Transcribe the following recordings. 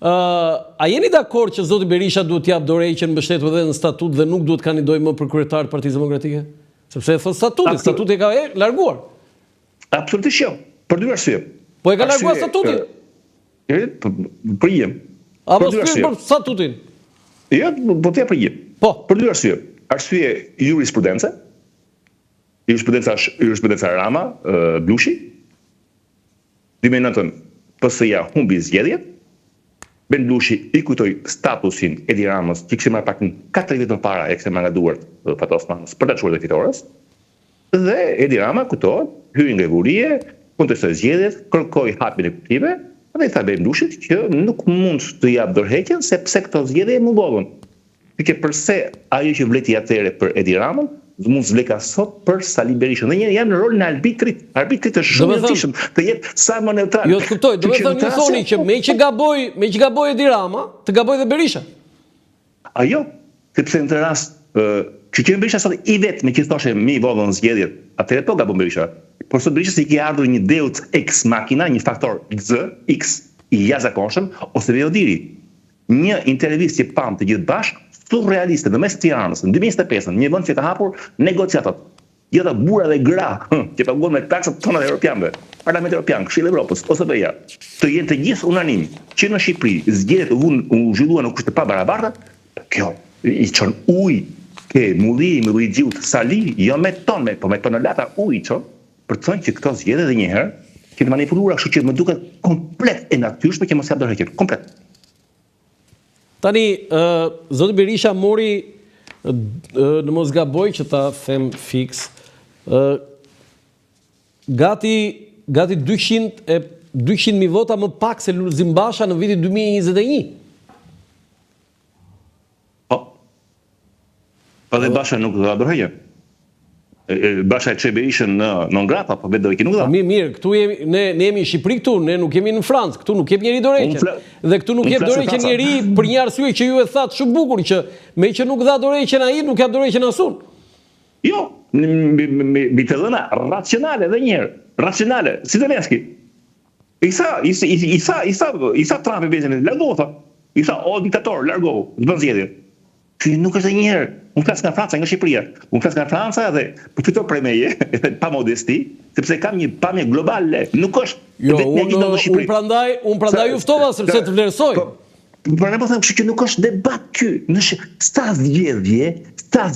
A jeni dakord që zoti Berisha duhet t'jap dorëheqjen mbështetur edhe në statut dhe nuk duhet kandidojë më për kryetar të Partisë Demokratike? Sepse e thon statuti e ka larguar. Absolutisht jo, për dy arsye. Po e ka larguar statutin? Për jem. Apo për statutin? Jo, po t'ja për jem. Po. Për dy arsye. Arsye jurisprudence. Jurisprudenca Rama, Blushi. 2009 PS-ja humbi zgjedhjet. Ben Blushi i kujtoi statusin Edi Ramës që kishte marrë pak 4 vjet më para e kishte mangaduar Fatih Osmanës për ta çuar drejtores. Dhe Edi Rama kujtohet, hyi nga Evurie, kontestoi zgjedhjet, kërkoi hapjen e kutive, dhe i tha Ben Blushit që nuk mund të jap dorëheqjen sepse këto zgjedhje mundohen. Pikë përse ajo që vleti atëre për Edi Ramën, mund zbleka sot për Sali Berishën. Dhe jam në rolin e arbitrit. Arbitrit është shumë i rëndësishëm të jetë sa më neutral. Jo, të kuptoj, do të thënë ju thoni që me që gaboi Edi Rama, të gaboj dhe Berisha. Jo, sepse në të rast që Berisha sot i vetmi që thoshe mi vodhën zgjedhjet, atëherë po gabon Berisha. Por sot Berisha si ki ardhur një deus ex machina, një faktor X i jashtëzakonshëm, ose Veodiri. Një intervistë që pam të gjithë bashkë surrealiste në mes të Tiranës në 2025, një vend që ka hapur negociatat. Jeta burra dhe gra që paguhen me taksat tona europianëve. Parlamenti Evropian, Këshilli i Evropës, OSBE-ja, të jenë të gjithë unanim që në Shqipëri zgjedhjet u zhvilluan në kushte pa barabarta, kjo i çon ujë ke mulli me Luigiut Sali, jo me tonë, po me tonelata ujë çon, për të thënë që këto zgjedhje edhe një herë që të manipuluara, kështu që më duket komplet e natyrshme që mos jap dorëheqjen, komplet. Tani, zoti Berisha mori, në mos gaboj që ta them fix, gati 200.000 vota më pak se Lulzim Basha në vitin 2021. Po dhe Basha nuk dha dorëheqje. Basha e çe Berishën në non grata, po vetë dorëheqje nuk dha. Mirë, këtu ne jemi në Shqipëri këtu, ne nuk jemi në Francë, këtu nuk jep njeri dorëheqjen. Dhe këtu nuk jep dorëheqjen njeri për një arsye që ju e thatë shumë bukur, që me që nuk dha dorëheqjen ai, nuk jap dorëheqjen asun. Jo, mbi të dhëna racionale edhe një herë, racionale, si Zelenski. I sa Trump e bezën, largohu tha. I sa o diktator, largohu, të bën zgjedhje. Që nuk është një herë. Unë flas nga Franca, nga Shqipëria. Unë flas nga Franca dhe përfitoj prej meje, pa modesti, sepse kam një pamje globale. Nuk është vetëm një në Shqipëri. Unë prandaj ju ftova sepse të vlerësoj. Por ne po them kështu që nuk është debat ky. Sta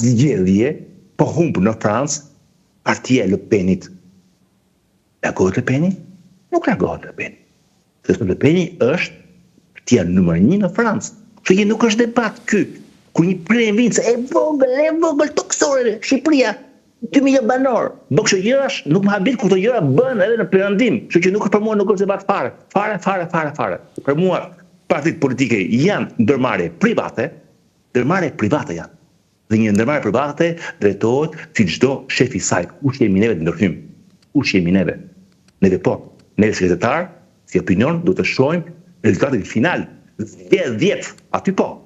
zgjedhje, po humb në Francë partia e Le Penit. Largohet Le Peni? Nuk largohet Le Peni. Sepse Le Peni është partia numër 1 në Francë. Kështu që nuk është debat ky. Kur një provincë e vogël toksore, Shqipëria, 2 milion banor, bë kështu gjërash, nuk më habit kur këto gjëra bën edhe në perëndim, kështu që nuk për mua nuk është debat fare. Fare. Për mua partitë politike janë ndërmarrje private janë. Dhe një ndërmarrje private drejtohet si çdo shef i saj. Kush jemi neve të ndërhyjmë? Kush jemi neve? Neve sekretar, si opinion, duhet të shohim rezultatin final. 10 aty po.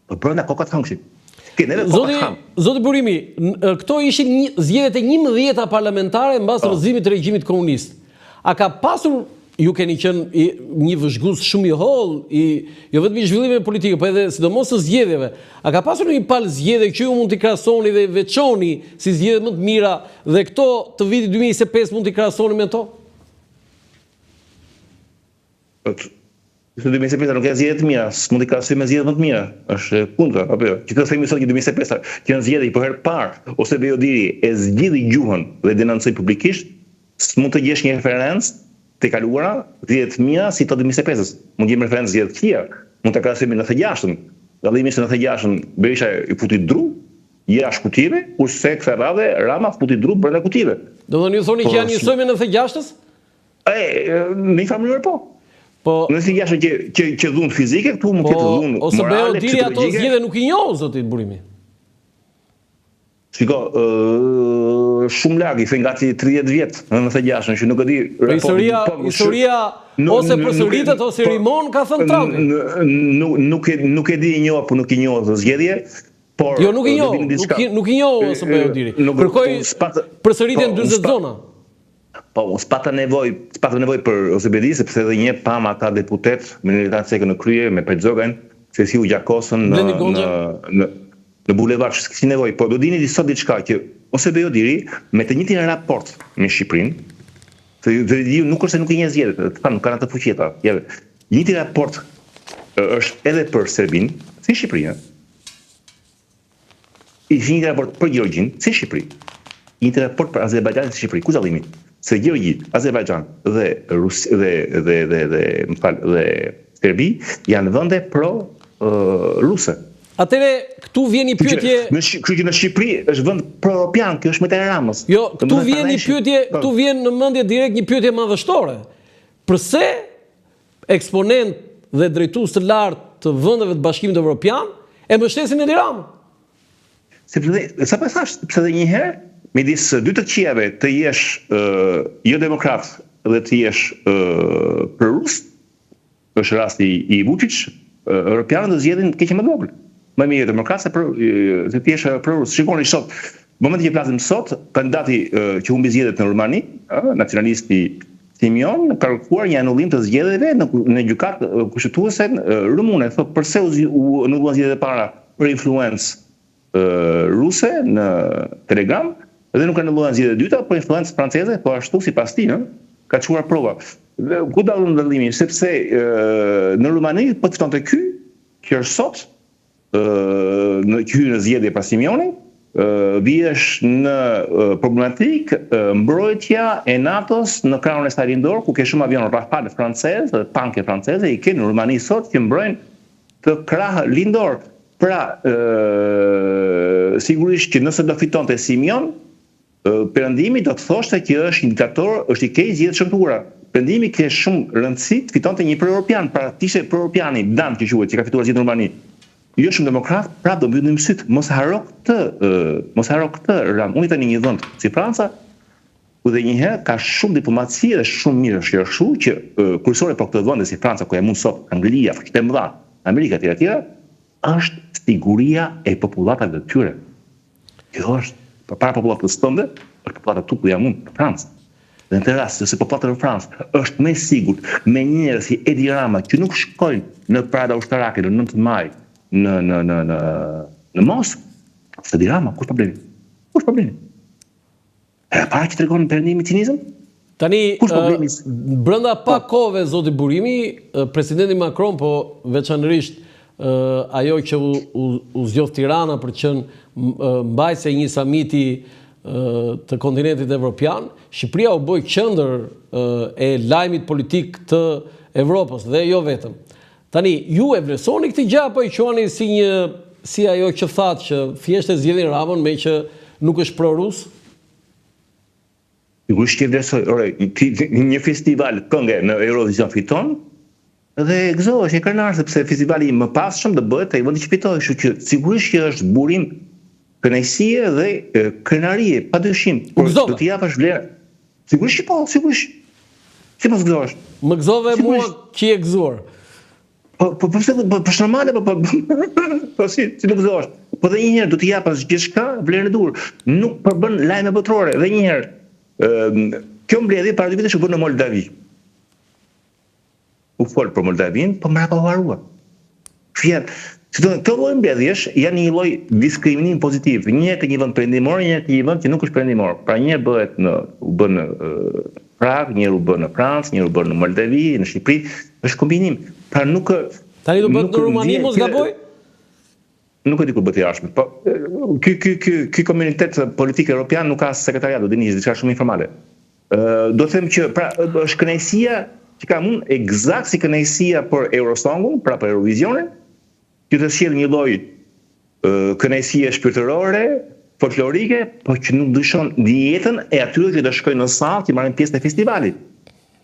Për brenda kokat hangshit. Zoti Burimi, këto ishin zgjedhjet e 11 parlamentare mbas rrëzimit të regjimit komunist. A ka pasur, ju keni qenë një vëzhgues shumë i holl, jo vetëm i zhvillimeve politike, po edhe sidomos të zgjedhjeve. A ka pasur një palë zgjedhje që ju mund t'i krahasoni dhe veçoni si zgjedhjet më të mira dhe këto të vitit 2025 mund t'i krahasoni me to? Në 2025 nuk janë zgjedhje të mira, s'mund t'i krahasoj me zgjedhje më të mira. Është kundra, apo jo? Që të themi sot që 2025 që janë zgjedhje për herë parë ose Beodiri e zgjidhi gjuhën dhe denoncoi publikisht, s'mund të gjesh një referencë të kaluara zgjedhje të mira si to 2025-s. Mund të jem referencë zgjedhje të tjera. Mund ta krahasojmë në 96-ën. Dallimisht në 96-ën Berisha i futi dru jashtë kutive, kurse kësaj radhe Rama futi dru brenda kutive. Do të thoni që janë njësoj me 96-s? Në një farë mënyrë po. Nëse jashtë që dhunë fizike, këtu mund të ketë dhunë morale, ose Beodiri ato zgjedhje nuk i njoh zotit Burimi. Shiko, shumë larg, i thënë gati 30 vjet në 96-ën, që nuk e di. Historia ose përsëritet ose rimon, ka thënë Trumpi. Nuk e di i njoh apo nuk i njoh ato zgjedhje, por jo, nuk i njoh ose Beodiri. Kërkoi përsëritjen 40 zona. Po, s'pata nevojë për OSBD, sepse edhe një pam ata deputet me Militan Cekë në krye, me Pexogën, se si u gjakosën në bulevard, që s'kishin nevojë. Po do dini sot diçka që OSBE-u diri me të njëjtin raport me Shqipërinë, se nuk është se nuk i një zgjedhje, të thonë nuk kanë atë fuqi ata. Njëjti raport është edhe për Serbinë, si Shqipërinë. Ishte një raport për Gjeorgjinë, si Shqipëri. Një raport për Azerbajxhanin, si Shqipëri. Ku dallimi? Se Gjeorgji, Azerbajxhan dhe Serbi janë vende pro-ruse. Atëre, këtu vjen një pyetje... Kështu që në Shqipëri është vend pro-europian, kjo është Metër Ramës. Jo, këtu vjen një pyetje, këtu vjen në mendje direkt një pyetje madhështore. Përse eksponent dhe drejtues të lartë të vendeve të Bashkimit Evropian e mbështesin Edi Ramën? Sepse sa pas thash, sepse edhe një herë midis dy të këqijave të jesh jo demokrat dhe të jesh pro-rus, është rasti i Vučić, europianët do zgjedhin keq më vogël. Më mirë demokrat se të jesh pro-rus. Shikoni sot, në momentin që flasim sot, kandidati që humbi zgjedhjet në Rumani, nacionalisti Simion, ka kërkuar një anullim të zgjedhjeve në gjykatë kushtetuese rumune. Thotë pse u anulluan zgjedhjet e para për influencë ruse në Telegram, dhe nuk anulluan zgjedhjet e dyta për influencë franceze, po ashtu sipas tij, ka çuar prova. Ku dallon dallimi? Sepse në Rumani po fitonte ky, që është sot, në zgjedhje pas Simioni, vjesh në problematik mbrojtja e NATO-s në krahun e Stalindor, ku ke shumë avion Rafale francez, tanke franceze, i ke në Rumani sot që mbrojnë të krah lindor. Pra, sigurisht që nëse do fitonte Simion, Perëndimi do të thoshte që është një diktator, është i keq zgjedhjet shëmtuara. Perëndimi ka shumë rëndësi të fitonte një pro-europian, pra ishte pro-europiani Dan që quhet, që ka fituar zgjedhjet në Rumani. Jo shumë demokrat, prapë do mbyllim syt, mos haro këtë Ram. Unë tani një vend si Franca, ku dhe njëherë ka shumë diplomaci dhe shumë mirë është kështu që kursore për këtë vend si Franca, ku e mund sot Anglia, fuqitë mëdha, Amerika etj. Është siguria e popullatave të tyre. Kjo është para popullatës tënde, është popullata tu ku jam unë, në Francë. Dhe në të rast, se popullata në Francë është më sigurt me njerëz si Edi Rama që nuk shkojnë në parada ushtarake në 9 maj në Moskë, se Edi Rama, kush problemi? Kush problemi? E para që tregon perëndimi cinizëm? Tani, brenda pak kohëve, zoti Burimi, presidenti Macron, po veçanërisht ajo që u zgjodh Tirana për të qenë mbajtëse një samiti të kontinentit evropian, Shqipëria u bë qendër e lajmit politik të Evropës dhe jo vetëm. Tani, ju e vlerësoni këtë gjë apo i quani si ajo që thatë që thjesht e zgjedhin Ramën me që nuk është pro-rus? Sigurisht që vlerësoj. Një festival këngë në Eurovision fiton, dhe gëzohesh e krenar sepse festivali më passhëm do bëhet ai vendi që fitoi, kështu që sigurisht që është burim kënaqësie dhe krenarie, padyshim. Por do t'i japësh vlerë. Sigurisht që po, sigurisht. Si mos gëzohesh? Më gëzove mua që je gëzuar. Po është normale, po si nuk gëzohesh. Po dhe një herë do t'i japësh gjithçka vlerën e dur. Nuk përbën lajme botërore. Dhe një herë, kjo mbledhje para 2 vitesh u bën në Moldavi. U folë për Moldavin, po mrapa u harua. Këto lloj mbledhjesh janë një lloj diskriminim pozitiv. Një te një vend perëndimor, një te një vend që nuk është perëndimor. Pra një bëhet u bën në Prag, një u bën në Francë, një u bën në Moldavi, në Shqipëri, është kombinim. Pra nuk tani do bëhet në Rumani, mos gaboj? Nuk e di kur bëhet jashtë. Po ky komunitet politik evropian nuk ka sekretariat, do dini, është diçka shumë informale. Do të them që pra është kënaqësia që kam unë eksakt si kënaqësia për Eurosongun, pra për Eurovisionin, që të sjell një lloj kënaqësie shpirtërore, folklorike, po që nuk ndryshon dietën e atyre që do shkojnë në sallë, që marrin pjesë në festivalit.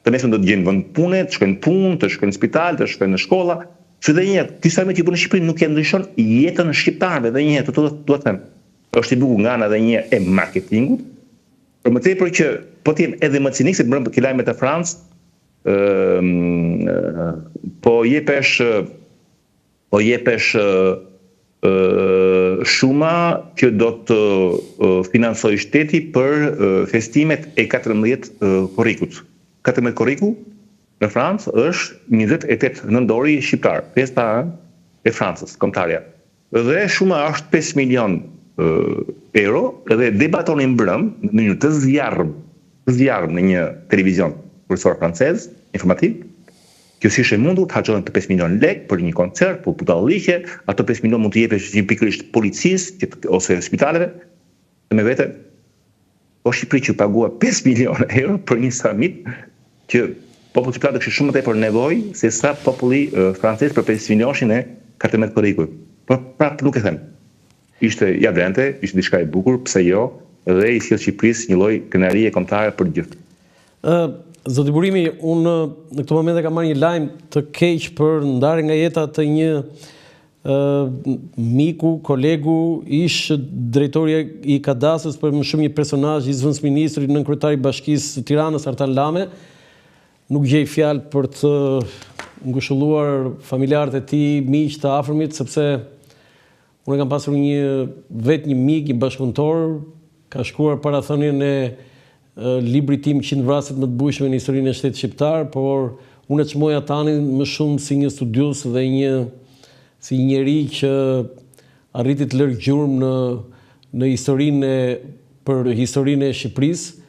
Të nesër do të gjejnë vend pune, të shkojnë punë, të shkojnë në spital, të shkojnë në shkolla. Që dhe një herë, ky samit që bën në Shqipëri nuk e ndryshon jetën e shqiptarëve, dhe një herë, do të them, është i bukur nga ana dhe një e marketingut, por më tepër që po të jem edhe më cinik se bën për lajmet e Francë, po jepesh shuma që do të financoj shteti për festimet e 14 korrikut. 14 korriku në Francë është 28 nëntori shqiptar, festa e Francës, kombëtarja. Dhe shuma është 5 milion euro dhe debatonin brëm në një të zjarëm në një televizion kryesor francez, informativ, kjo si është e mundur të harxhohen të 5 milion lek për një koncert, për budallike, ato 5 milion mund të jepesh pikërisht policisë ose spitaleve, me vete, po Shqipëri që pagua 5 milion euro për një summit që populli shqiptar kishte shumë më tepër nevojë se sa populli francez për 5 milionin e 14 korrikut. Por prapë nuk e them. Ishte ja vlente, ishte diçka e bukur, pse jo, dhe i sjell Shqipërisë një lloj kënaqësie kombëtare për gjithë. Zoti Burimi, unë në këtë moment e kam marrë një lajm të keq për ndarje nga jeta të një miku, kolegu, ish drejtori i kadastrës, për më shumë një personazh i zëvendësministrit, nën kryetari i Bashkisë së Tiranës, Artan Lame. Nuk gjej fjalë për të ngushëlluar familjarët e tij, miq të afërmit, sepse unë kam pasur një mik, një bashkëpunëtor, ka shkruar parathonien e librit tim 100 vrasjet më të bujshme në historinë e shtetit shqiptar, por unë e çmoja Tanin më shumë si një studios dhe si një njeri që arriti të lërë gjurmë në për historinë e Shqipërisë.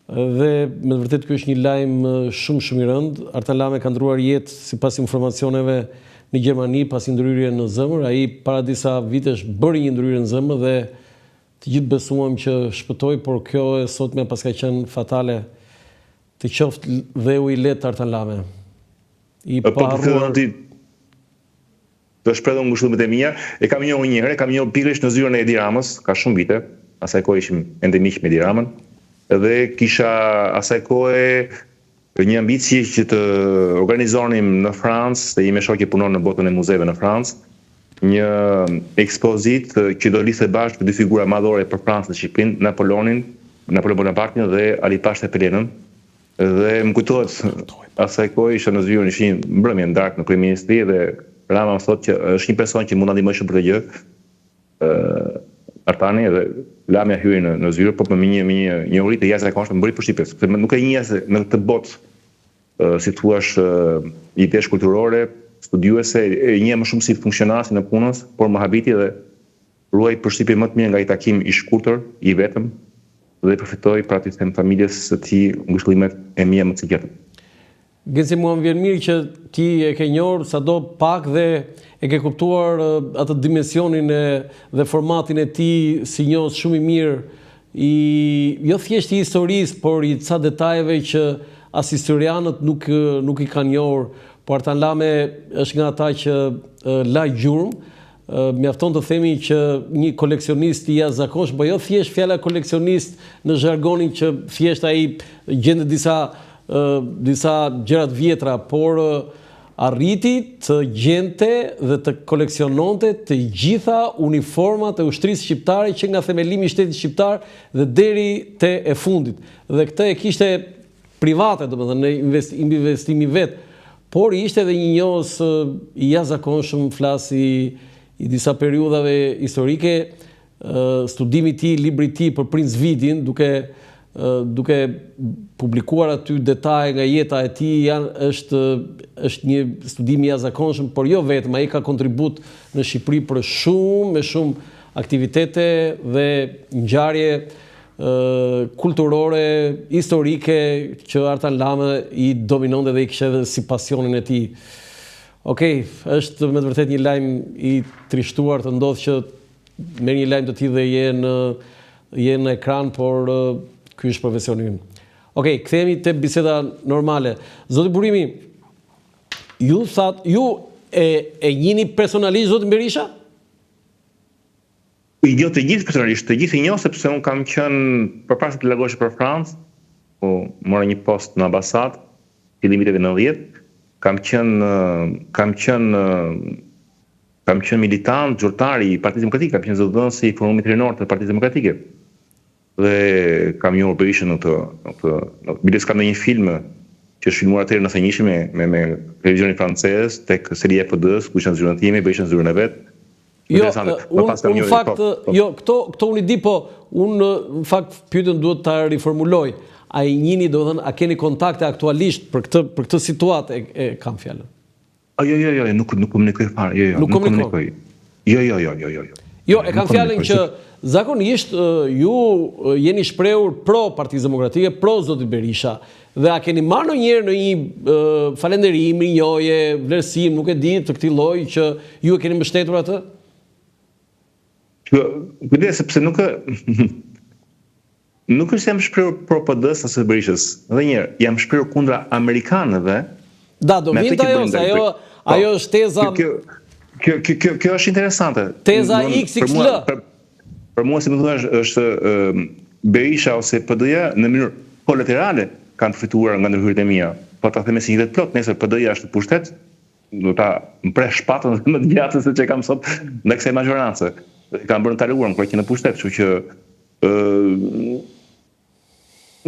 Dhe me të vërtetë ky është një lajm shumë i rënd. Artan Lame ka ndruar jetë sipas informacioneve në Gjermani pasi ndryrje në zemër. Ai para disa vitesh bëri një ndryrje në zemër dhe të gjithë besuam që shpëtoi, por kjo e sotme pas ka qenë fatale. Të qoftë dheu i lehtë Artan Lame. I paharruar. Të shpreh ngushëllimet e mia. E kam njohur një herë, kam njohur pikërisht në zyrën e Edi Ramës, ka shumë vite. Asaj kohë ishim ende miq me Edi Ramën. Dhe kisha asaj kohë një ambicie që të organizonim në Francë, dhe ime shoqe punon në botën e muzeve në Francë, një ekspozit që do lidhte bashkë dy figura madhore për Francën dhe Shqipërinë, Napoleon Bonapartin dhe Ali Pasha Pelenën. Dhe më kujtohet asaj kohë isha në zyrën, ishin mbrëmje darkë në kryeministri dhe Rama më thotë që është një person që mund ta ndihmoj shumë për të gjë. Artani dhe Lamja hyrë në zyrë, por me një uri të jashtëzakonshme më bëri për Shqipëri, sepse nuk e njeh se në këtë botë si thua idesh kulturore, studiuese, e njeh më shumë si funksionasi në punës, por më habiti dhe ruaj përshtypje më të mirë nga i takim i shkurtër, i vetëm, dhe përfitoi pra të them familjes së tij ngushëllimet e mia më të sigurta. Genci, mua më vjen mirë që ti e ke njohur sado pak dhe e ke kuptuar atë dimensionin dhe formatin e tij si njohës shumë i mirë jo thjesht i historisë, por i ca detajeve që as historianët nuk i kanë njohur. Po Artan Lame është nga ata që la gjurmë. Mjafton të themi që një koleksionist i jashtëzakonshëm, po jo thjesht fjala koleksionist në zhargonin që thjesht ai gjente disa gjërat vjetra, por arriti të gjente dhe të koleksiononte të gjitha uniformat e ushtrisë shqiptare që nga themelimi i shtetit shqiptar dhe deri te e fundit. Dhe këtë e kishte private, domethënë në investimi vet, por ishte edhe një njohës i jashtëzakonshëm, flas i disa periudhave historike, studimi i tij, libri i tij për Princ Vidin, duke publikuar aty detaje nga jeta e tij, është një studim i jashtëzakonshëm, por jo vetëm, ai ka kontribut në Shqipëri për shumë aktivitete dhe ngjarje kulturore, historike që Artan Lame i dominonte dhe i kishte edhe si pasionin e tij. Okej, është me të vërtet një lajm i trishtuar të ndodh që merr një lajm të tillë dhe je në ekran, por ky është profesioni im. Okej, kthehemi te biseda normale. Zoti Burimi, ju e njihni personalisht zotin Berisha? Jo të gjithë personalisht, të gjithë i njoh sepse unë kam qenë përpara se të largohesh për Francë, po mora një post në ambasadë, fillim viteve 90, kam qenë militant, zyrtar i Partisë Demokratike, kam qenë zëdhënës i Forumit Rinor të Partisë Demokratike. Dhe kam njohur Berishën bides kam në një film që është filmuar atëherë në Thënjishëm me televizionin francez tek seria FD-s, ku ishin zyrën time, Berishën zyrën e vet, unë fakt, këto unë I di, po unë në fakt pyetjen duhet ta riformuloj. A I njihni, domethënë, a keni kontakte aktualisht për këtë situatë e kam fjalën? Jo, nuk komunikoj fare. Nuk komunikoj. Jo. Jo, e kam fjalën që zakonisht ju jeni shprehur pro Partisë Demokratike, pro zotit Berisha, dhe a keni marrë ndonjëherë në një falënderim, rinjoje, vlerësim, nuk e di, të këtij lloji që ju e keni mbështetur atë? Kujdes, sepse nuk është jam shprehur pro PD-s ose Berishës. Edhe një herë, jam shprehur kundra amerikanëve. Da, do vinte ajo, se ajo është teza. Kjo është interesante. Teza XXL. Për mua, si më thua, është Berisha ose PD-ja në mënyrë kolaterale kanë përfituar nga ndërhyrjet e mia. Po ta them me sinqeritet plot, nesër PD-ja është në pushtet, do ta mpresh shpatën më të gjatë se çka kam sot në kësaj majorancë. Kanë bërë të aluar kur që në pushtet, kështu që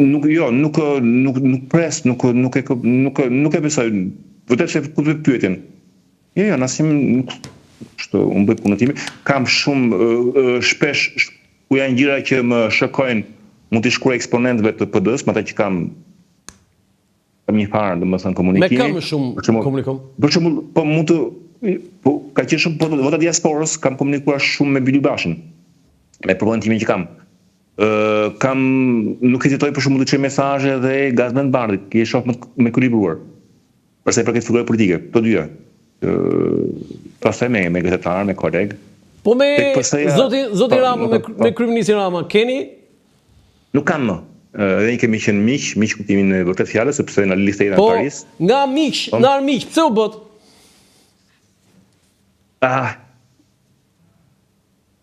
nuk pres, nuk e besoj. Vërtet se ku të pyetjen. Jo, nasim kështu, unë bëj punën time. Kam shumë shpesh ku janë gjëra që më shokojnë, mund t'i shkruaj eksponentëve të PD-s, me ata që kam një farë, domethënë komunikimi. Me kam shumë komunikom. Për shembull, po mund të ka qenë shumë vota diasporës, kam komunikuar shumë me Byli Bashin. Me përvojën time që kam. Nuk hezitoj për shembull të çoj mesazhe dhe Gazmend Bardhit, që e shoh me kuribruar. Përsa I përket figurave politike, të dyja. Pastaj me gazetar, me koleg. Po me zoti Rama, me kryeministin Rama, keni? Nuk kam më. Dhe kemi qenë miq kuptimin e vërtet fjalës, sepse në listë në Paris. Po, nga miq, pse u bët?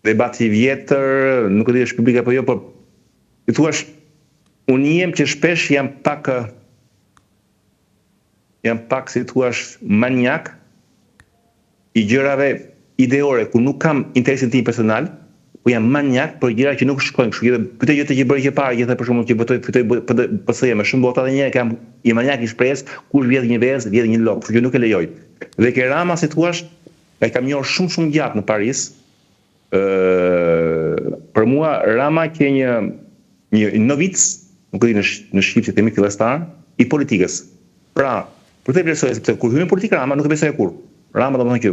Debati vjetër, nuk e di është publik apo jo, por I thuash, unë jem që shpesh jam pak si thuash maniak I gjërave ideore, ku nuk kam interesin tim personal, ku jam maniak për gjëra që nuk shkojnë kështu. Këtë gjë që bëri që parë, gjithë për shembull që fitoj PS-ja me shumë vota dhe një kam I maniak I shpresë, kush vjedh një vezë, vjedh një lop, kështu që nuk e lejoj. Dhe ke Rama si thuash, ai kam njohur shumë gjatë në Paris. Për mua Rama që një novic, nuk e di në shqip si themi fillestar, I politikës. Pra, për të besoj sepse kur hyn në politikë Rama nuk e besoj kur. Rama domethënë që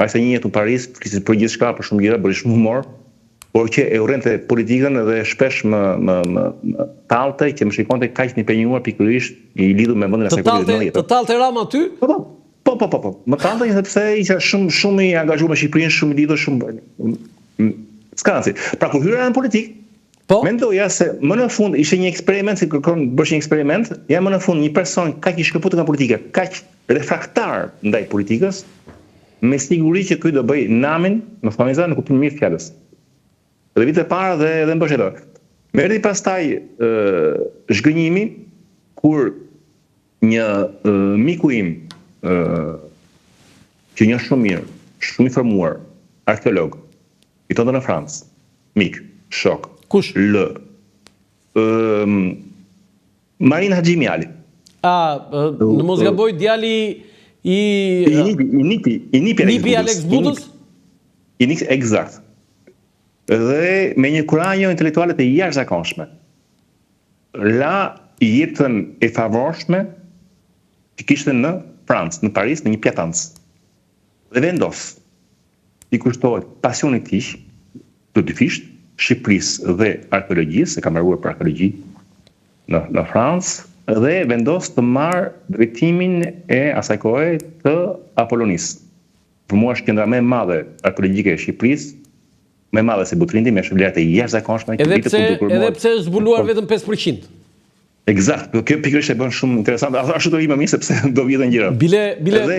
ai sa një jetë në Paris, fliset për gjithçka, për shumë gjëra, bëri shumë humor, por që e urrente politikën dhe shpesh më tallte që më shikonte kaq një penjuar pikërisht I lidhur me vendin e saj politike. Të tallte Rama aty? Po. Më tallte sepse isha shumë I angazhuar me Shqipërinë, shumë I lidhur, shumë skanci. Pra kur hyra në politikë, mendoja se më në fund ishte një eksperiment, si kërkon bësh një eksperiment, ja më në fund një person kaq I shkëputur nga politika, kaq refraktar ndaj politikës, me siguri që ky do bëj namin në familja në kuptimin mirë fjalës. Dhe vitet e para dhe më bëshetoj. Me erdhi pastaj zhgënjimi kur një miku im që një shumë mirë, shumë I formuar, arkeolog, I tonë në Francë, mik, shok. Kush? Marin Haxhimiali. Në mos gaboj djali I Nipi Alex Budës? Eksakt. Dhe me një kuranjo intelektuale të jashtëzakonshme. La jetën e favorshme që kishte në Francë, në Paris, në një pjatancë. Dhe vendos I kushtohet pasionit tij të dyfisht Shqipërisë dhe arkeologjisë, se ka mbaruar për arkeologji në Francë, dhe vendos të marrë drejtimin e asaj kohe të Apollonisë. Për mua është qendra më e madhe arkeologjike e Shqipërisë, më e madhe se Butrindi, me shërbëllat e jashtëzakonshme. Edhe pse është zbuluar vetëm 5%. Eksakt, kjo pikërisht e bën shumë interesante. Ashtu do ime mirë sepse do vjedhin gjëra. Bile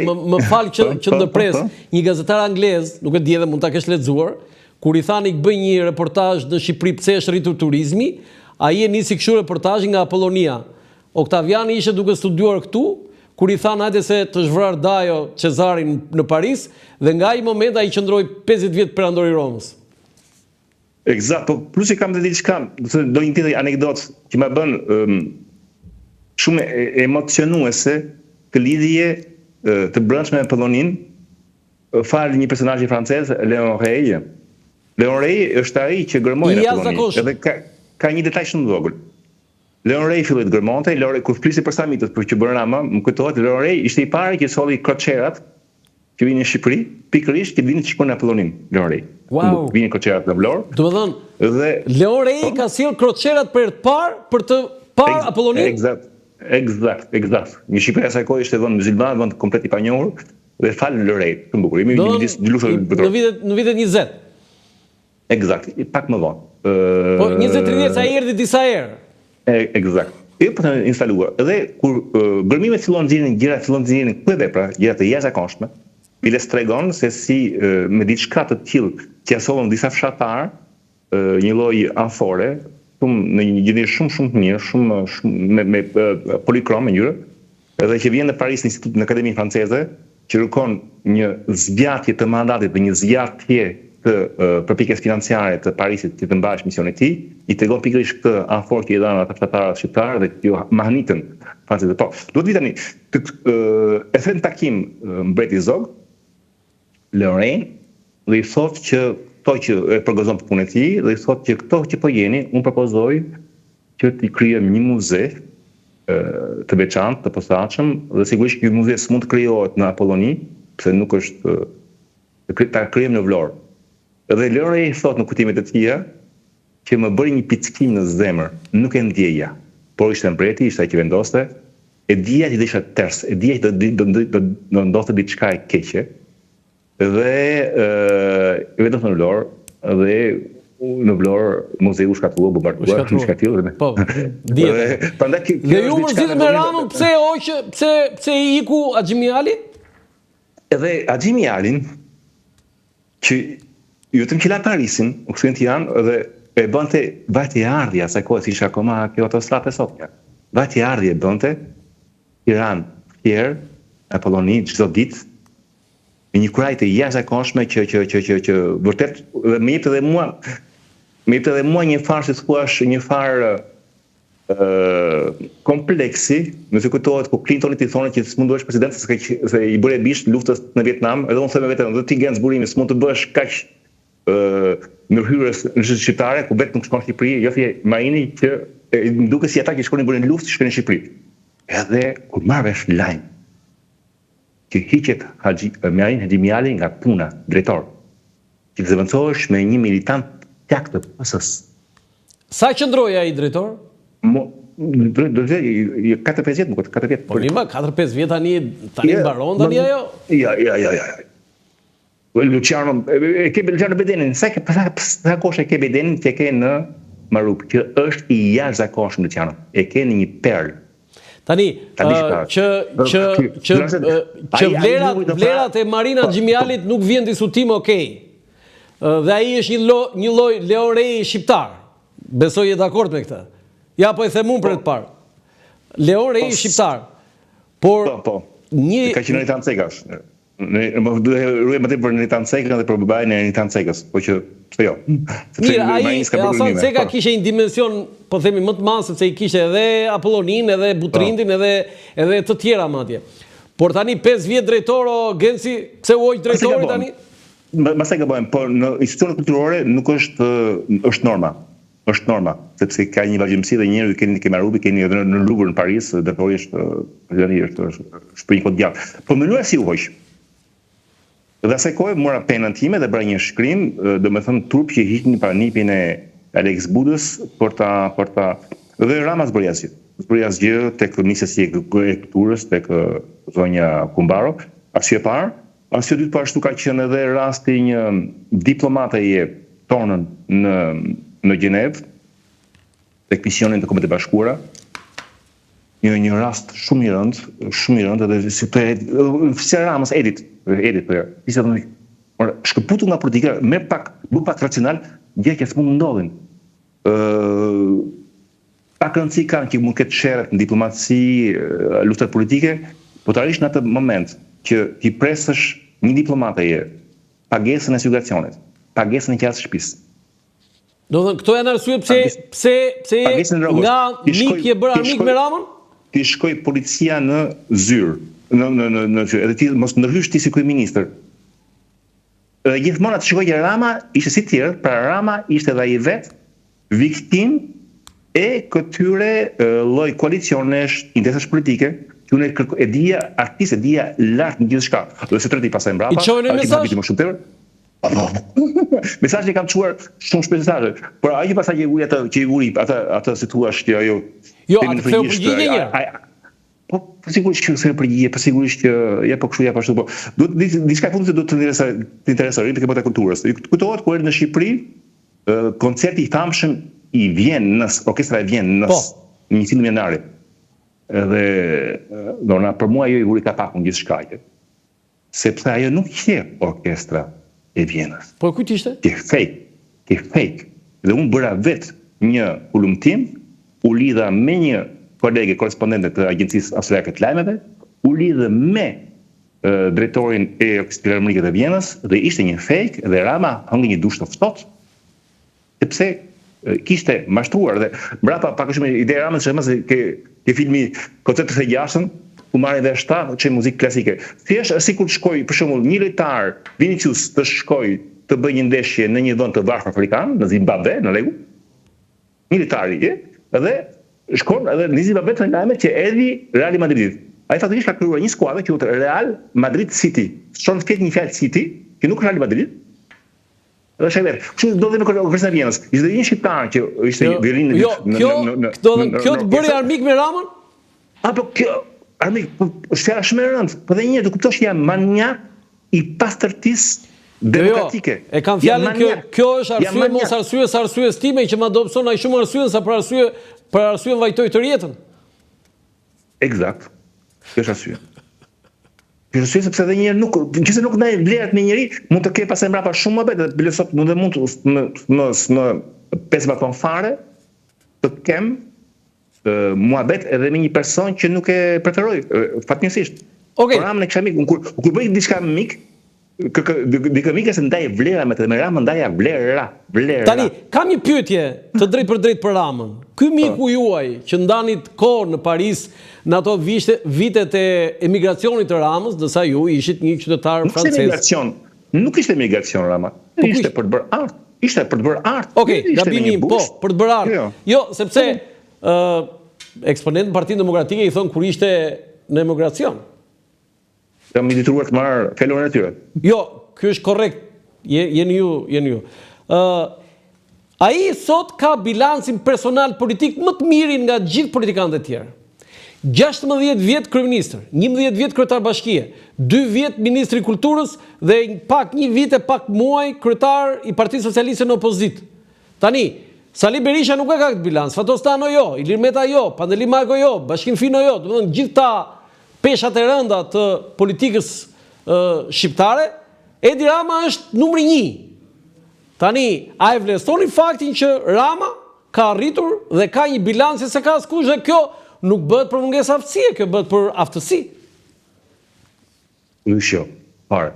më fal që ndërpres një gazetar anglez, nuk e di edhe mund ta kesh lexuar, kur I thani bëj një reportazh në Shqipëri pse është rritur turizmi, ai e nisi kështu reportazhin nga Apollonia. Oktaviani ishte duke studiuar këtu, kur I thanë hajde se të zhvrar Dajo Cezarin në Paris, dhe nga ai moment ai qëndroi 50 vjet perandori I Romës. Eksakt, po plus I kam dhe diçka, do një tjetër anekdotë që më bën shumë emocionuese, të lidhje të brendshme me Apollonin, fal një personazh francez, Léon Rey. Léon Rey është ai që gërmoi në Poloni. Edhe ka një detaj shumë vogël. Léon Rey filloi të gërmonte, kur flisi për samitët, për që bërë Rama, më kujtohet Léon Rey ishte i pari që solli kroçerat që vinin në Shqipëri, pikërisht që vinin të shkojnë në Apollonin, Léon Rey. Wow. Vinin kroçerat në Vlorë. Domethënë, dhe Léon Rey ka sjell kroçerat për të parë Apollonin. Eksakt. Një Shqipëri asaj kohë ishte vend muzulman, vend komplet i panjohur dhe fal Léon Rey, shumë bukur. Jemi në luftën në vitet 20. Eksakt, pak më vonë. Po 20-30 sa erdhi disa herë. Eksakt. Po të instaluar. Edhe kur gërmimet fillon nxjerrin këto vepra, gjëra të jashtëzakonshme, Biles tregon se si me diçka të tillë që asollën disa fshatar, një lloj amfore, në një gjendje shumë të mirë, shumë me polikrom me ngjyrë, edhe që vjen në Paris në Institutin në Akademinë Franceze, që kërkon një zgjatje të mandatit dhe një zgjatje të përpjekjes financiare të Parisit që të mbash misionin e tij, i tregon pikërisht këtë anfor që i dhanë ata fshatarët shqiptarë dhe që mahnitën francezë. Po, duhet vi tani e thën takim mbreti Zog, Léon Rey, dhe i thotë që këto që e përgozon për punën e tij, dhe i thotë që këto që po jeni, unë propozoj që t'i krijojmë një muze të veçantë, të posaçëm, dhe sigurisht ky muze s'mund të krijohet në Apolloni, pse nuk është ta krijojmë në Vlorë. Dhe Léon Rey thot në kujtimet e tia që më bëri një pickim në zemër, nuk e ndjeja, por ishte mbreti, ishte ai që vendoste, e dija që do isha ters, e dija që do ndodhte diçka e keqe, dhe vendos në Vlorë, dhe në Vlorë muzeu shkatruar, bombarduar, diçka tillë. Po, dihet. Dhe ju mërzit me Ramën, pse i iku Axhimi Ali? Edhe Axhimi Alin që jutëm që la Parisin, u kthyen në Tiranë dhe e bënte vajtje ardhja, sa kohë ishte akoma kjo autostradë e sotja. Vajtje ardhje e bënte Tiranë, Fier, Apolloni çdo ditë, me një kurajë të jashtëzakonshme që vërtet dhe më jep edhe mua një farë, si thuash, një farë kompleksi, nëse kujtohet ku Clintoni i thonë që s'mund të bësh president se i bëre bisht luftës në Vietnam, edhe unë them vetëm, do ti gjen zburimi, s'mund të bësh kaq në hyrës në shqiptare, ku vetë nuk shkon në Shqipëri, jo thje Marini që më duket si ata që shkonin bërën luftë, shkonin në Shqipëri. Edhe kur marr vesh lajm që hiqet Axhimi Ali nga puna, drejtor, që të zëvendësohesh me një militant plak të PS-s. Sa qëndroi ai drejtor? 4-5 vjet, nuk 4 vjet. Po nima 4-5 vjet tani mbaron tani ajo? Ja. Luciano, e ke Luciano Bedenin, sa kohë e ke Bedenin që ke në Marup, që është i jashtëzakonshëm Luciano. E ke në një perl. Tani, që vlerat e Marina Xhimialit nuk vjen diskutim, okej. Dhe ai është një lloj Léon Rey shqiptar. Besoj je dakord me këtë. Ja, po e them unë për të parë. Léon Rey shqiptar. Por një ka qenë Nitan Cekash. Më ruaj më tepër Nitan Cekën dhe për babain e Nitan Cekës, po që jo. Mirë, ai Hasan Ceka kishte një dimension, po themi më të madh, sepse i kishte edhe Apollonin, edhe Butrindin, edhe të tjera madje. Por tani 5 vjet drejtor o Genci, pse u hoq drejtori tani? Masaj gabojmë, por në institucionet kulturore nuk është norma. Është norma, sepse ka një vazhdimsi dhe njerëzit keni ke Marubi, keni edhe në Louvre në Paris, drejtori është për një kohë gjatë. Po mënyra si u hoq. Dhe asaj kohë mora penën time dhe bëra një shkrim, domethënë turp që hiqnin para nipin e Alex Budës për ta dhe Rama zbëri asgjë tek nisësi e kulturës, tek zonja Kumbaro, arsye parë. Arsye dytë po ashtu ka qenë edhe rasti një diplomate e tonën në Gjenevë, tek misionin të Kombeve të Bashkuara. Një rast shumë i rëndë, edhe si të oficial Ramës Edit për ishte shkëputur nga politika, më pak racional, gjë që s'mund ndodhin. Pak rëndësi kanë që mund ketë sherrët në diplomaci, luftat politike, po të arrish në atë moment që ti presësh një diplomate pagesën e siguracionit, pagesën e qartë shtëpisë. Do të thënë këto janë arsye pse nga mik je bërë amik me Ramën? Ti shkoj policia në zyrë, edhe ti mos ndërhysh ti si kryeministër. gjithmonë atë shikoj që Rama ishte si tjerë, pra Rama ishte dhe ai vetë viktim e këtyre lloj koalicionesh, interesash politike, që unë e dija artist, e dija lart në gjithçka. Do të thotë pasaj mbrapa. I çojnë mesazh. Më shumë tepër. Mesazhe kam çuar shumë shpesh mesazhe. Por ai pasaj që uli atë atë si thua që ajo. Jo, atë theu përgjigje një. Po sigurisht që se përgjigje, po sigurisht që ja po kështu ja po ashtu po. Duhet diçka fundi se do të interesoj të botë kulturës. Kujtohet kur erdhi në Shqipëri koncerti i famshëm i Vienës, orkestra e Vienës, 100 janari. Edhe dona për mua ajo i vuri kapakun gjithçka. Sepse ajo nuk je orkestra e Vienës. Po kujt ishte? Ke fake. Dhe unë bëra vetë një ulumtim, u lidha me një kolege korespondente të agjencisë austriake të lajmeve, u lidha me drejtorin e Orkestrës Filharmonike të Vienës dhe ishte një fake dhe Rama hëngi një dush të ftohtë, sepse kishte mashtruar dhe mbrapa pak shumë ide Ramës se ke filmi Koncertet e gjashtë ku marrin dhe 7 që muzikë klasike. Thjesht sikur të shkoj për shembull një lojtar Vinicius të shkoj të bëjë një ndeshje në një vend të varfër afrikan, në Zimbabwe, në rregull. Një lojtar dhe shkon edhe në Zimbabwe të lajmet që erdhi Real Madrid. Ai fatikisht ka krijuar një skuadër që quhet Real Madrid City. Çon flet një fjalë City, që nuk është Real Madrid. Dhe shajver, kështu do dhe në Orkestrën e Vienës. Ishte një shqiptar që ishte violin në kjo të bëri armik me Ramën? Apo kjo armik, është fjalë shumë e rëndë, po dhe një do kuptosh që jam maniak i pastërtisë demokratike. E kam fjalën kjo është arsye mos arsyes time që ma dobëson ai shumë arsye sa për arsye vajtoj të rjetën. Eksakt. Kjo është arsye. Sepse edhe një nëse nuk ndaj vlerat me njëri, mund të ke pasaj mbrapa shumë më betë, dhe sot mund në 5 ton fare të kem muhabet edhe me një person që nuk e preferoj, fatmirësisht. Por Ramën e kisha mik, kur bëj diçka me mik, dikë mik se ndaj vlera me të me Ramën ndaja vlera. Tani, kam një pyetje të drejt për Ramën. Ky miku juaj që ndanit kohë në Paris në ato vitet e emigracionit të Ramës, dësa ju ishit një qytetar francez. Nuk ishte emigracion Rama, ishte për të bërë art. Ishte për të bërë art. Okej, gabimi, po, për të bërë art. Jo, sepse eksponent në Partinë Demokratike i thonë kur ishte në emigracion. Jam i ditruar të marrë fjalën e tyre. Jo, kjo është korrekt. Jeni ju. Ai sot ka bilancin personal politik më të mirin nga gjithë politikanët e tjerë. 16 vjet kryeministër, 11 vjet kryetar bashkie, 2 vjet ministri i kulturës dhe një vit e pak muaj kryetar i Partisë Socialiste në opozit. Tani, Sali Berisha nuk e ka këtë bilans, Fatostano jo, Ilir Meta jo, Pandeli Marko jo, Bashkim Fino jo, do të thonë gjithë ta peshat e rënda të politikës shqiptare, Edi Rama është numri 1. Tani, a e vlerësoni faktin që Rama ka arritur dhe ka një bilans se ka askush dhe kjo nuk bëhet për mungesë aftësie, kjo bëhet për aftësi. Lysho, parë.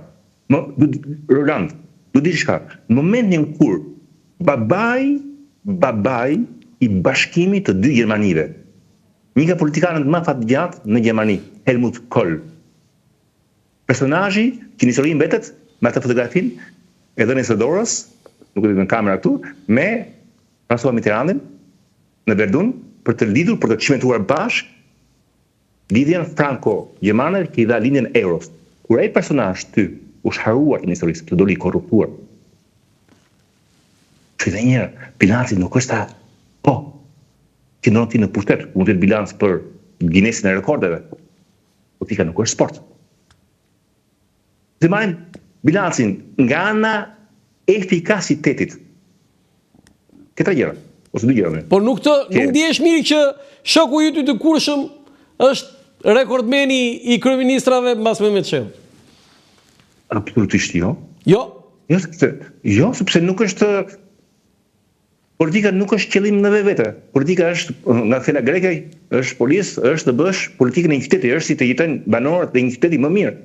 Roland, du di shka, në momentin kur babai i bashkimit të 2 Gjermanive, një nga politikanët më fatgjatë në Gjermani, Helmut Kohl. Personazhi që në histori mbetet me atë fotografin e dhënies së dorës, nuk e di në kamera këtu, me François Mitterrandin në Verdun për të lidhur, për të çmentuar bashk lidhjen franco-gjermane që i dha lindjen euros. Kur ai personazh ty u sharuar në historisë, të doli korruptuar. Që dhe njërë, bilanci nuk është ta, po, që ndronë ti në pushtet, mund të jetë bilans për Ginesin e rekordeve, politika nuk është sport. Të marrim bilancin nga ana efikasitetit. Këta gjëra, ose 2 gjëra. Por nuk ndihesh mirë që shoku yt i të kurshëm është rekordmeni i kryeministrave mbas Mehmet Shehu. Absolutisht jo. Jo? Jo, sepse nuk është politika nuk është qëllim në vetë. Politika është, nga thela greke, është polis, është të bësh politikën e një qyteti, është si të jetojnë banorët dhe një qyteti më mirë.